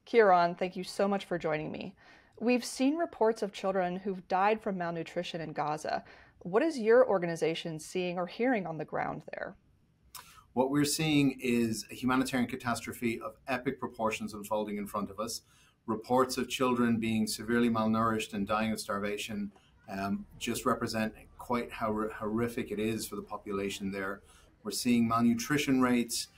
Kieran, thank you so much for joining me. We've seen reports of children who've died from malnutrition in Gaza. What is your organization seeing or hearing on the ground there? What we're seeing is a humanitarian catastrophe of epic proportions unfolding in front of us. Reports of children being severely malnourished and dying of starvation just represent quite how horrific it is for the population there. We're seeing malnutrition rates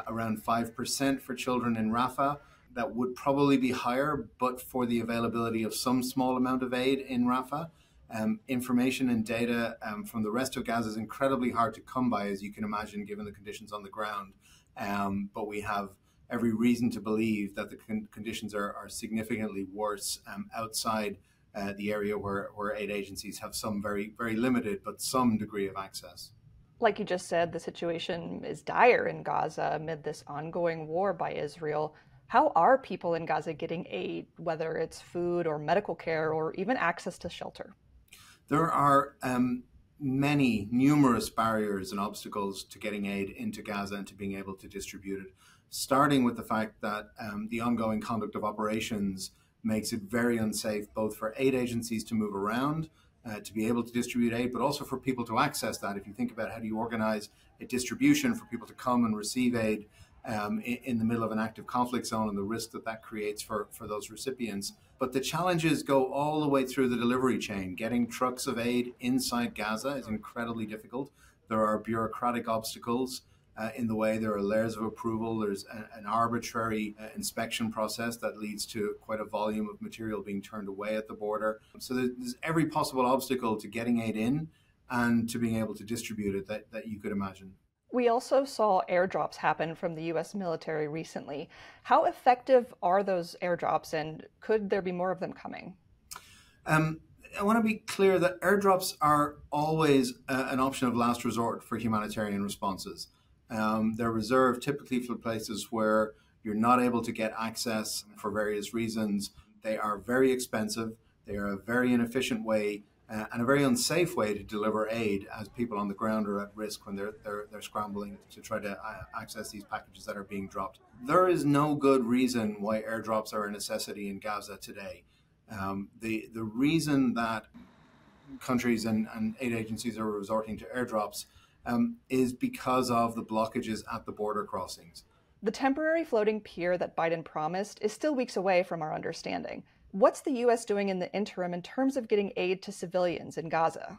around 5% for children in Rafah. That would probably be higher, but for the availability of some small amount of aid in Rafah. Information and data from the rest of Gaza is incredibly hard to come by, as you can imagine, given the conditions on the ground. But we have every reason to believe that the conditions are significantly worse outside the area where aid agencies have some very, very limited, but some degree of access. Like you just said, the situation is dire in Gaza amid this ongoing war by Israel. How are people in Gaza getting aid, whether it's food or medical care or even access to shelter? There are numerous barriers and obstacles to getting aid into Gaza and to being able to distribute it, starting with the fact that the ongoing conduct of operations makes it very unsafe both for aid agencies to move around, to be able to distribute aid, but also for people to access that. If you think about how do you organize a distribution for people to come and receive aid in the middle of an active conflict zone and the risk that that creates for those recipients. But the challenges go all the way through the delivery chain. Getting trucks of aid inside Gaza is incredibly difficult. There are bureaucratic obstacles in the way. There are layers of approval. There's an arbitrary inspection process that leads to quite a volume of material being turned away at the border. So there's every possible obstacle to getting aid in and to being able to distribute it that you could imagine. We also saw airdrops happen from the US military recently. How effective are those airdrops, and could there be more of them coming? I want to be clear that airdrops are always an option of last resort for humanitarian responses. They're reserved typically for places where you're not able to get access for various reasons. They are very expensive. They are a very inefficient way and a very unsafe way to deliver aid, as people on the ground are at risk when they're scrambling to try to access these packages that are being dropped. There is no good reason why airdrops are a necessity in Gaza today. The reason that countries and aid agencies are resorting to airdrops is because of the blockages at the border crossings. The temporary floating pier that Biden promised is still weeks away from our understanding. What's the US doing in the interim in terms of getting aid to civilians in Gaza?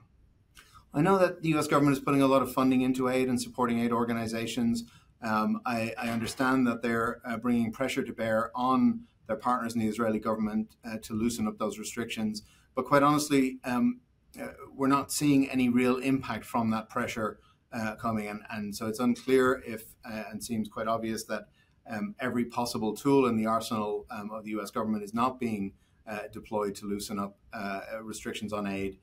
I know that the US government is putting a lot of funding into aid and supporting aid organizations. I understand that they're bringing pressure to bear on their partners in the Israeli government to loosen up those restrictions. But quite honestly, we're not seeing any real impact from that pressure coming. And so it's unclear if, and seems quite obvious that every possible tool in the arsenal of the US government is not being deployed to loosen up restrictions on aid,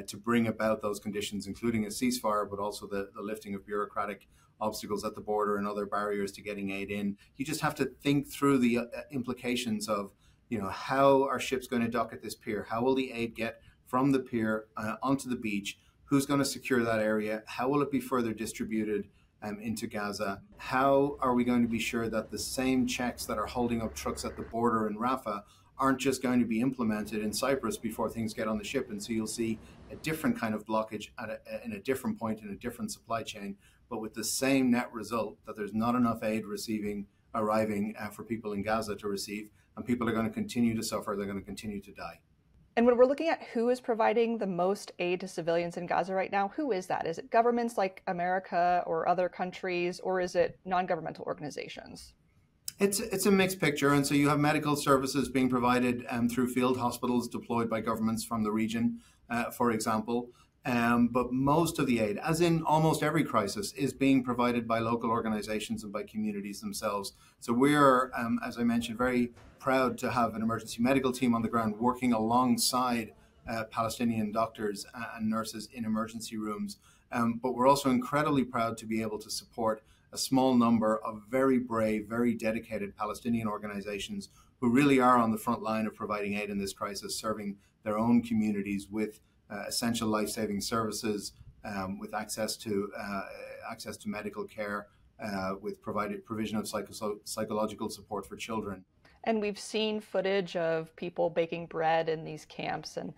to bring about those conditions, including a ceasefire, but also the lifting of bureaucratic obstacles at the border and other barriers to getting aid in. You just have to think through the implications of, how are ships going to dock at this pier? How will the aid get from the pier onto the beach? Who's going to secure that area? How will it be further distributed into Gaza? How are we going to be sure that the same checks that are holding up trucks at the border in Rafah aren't just going to be implemented in Cyprus before things get on the ship? And so you'll see a different kind of blockage in a different point in a different supply chain, but with the same net result, that there's not enough aid arriving for people in Gaza to receive, and people are going to continue to suffer. They're going to continue to die. And when we're looking at who is providing the most aid to civilians in Gaza right now, who is that? Is it governments like America or other countries, or is it non-governmental organizations? It's a mixed picture, and so you have medical services being provided through field hospitals deployed by governments from the region, for example. But most of the aid, as in almost every crisis, is being provided by local organizations and by communities themselves. So we are, as I mentioned, very proud to have an emergency medical team on the ground working alongside Palestinian doctors and nurses in emergency rooms. But we're also incredibly proud to be able to support a small number of very brave, very dedicated Palestinian organizations who really are on the front line of providing aid in this crisis, serving their own communities with essential life-saving services, with access to medical care, with provision of psychological support for children. And we've seen footage of people baking bread in these camps and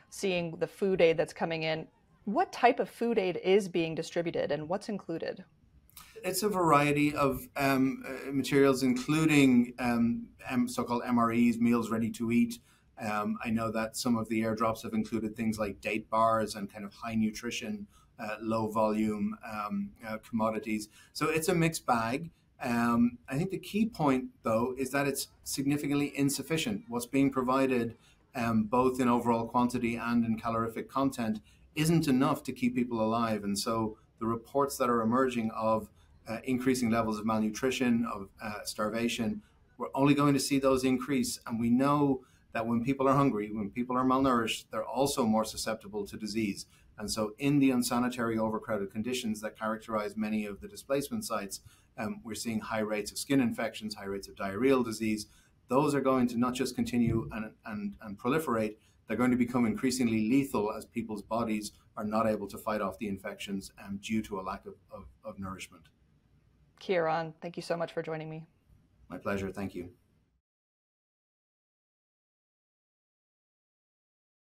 seeing the food aid that's coming in. What type of food aid is being distributed and what's included? It's a variety of materials, including so-called MREs, meals ready to eat. I know that some of the airdrops have included things like date bars and kind of high nutrition, low volume commodities. So it's a mixed bag. I think the key point, though, is that it's significantly insufficient. What's being provided, both in overall quantity and in calorific content, isn't enough to keep people alive. And so the reports that are emerging of increasing levels of malnutrition, of starvation, we're only going to see those increase. And we know that when people are hungry, when people are malnourished, they're also more susceptible to disease. And so, in the unsanitary, overcrowded conditions that characterize many of the displacement sites, we're seeing high rates of skin infections, high rates of diarrheal disease. Those are going to not just continue and proliferate, they're going to become increasingly lethal as people's bodies are not able to fight off the infections due to a lack of nourishment. Kieran, thank you so much for joining me. My pleasure. Thank you.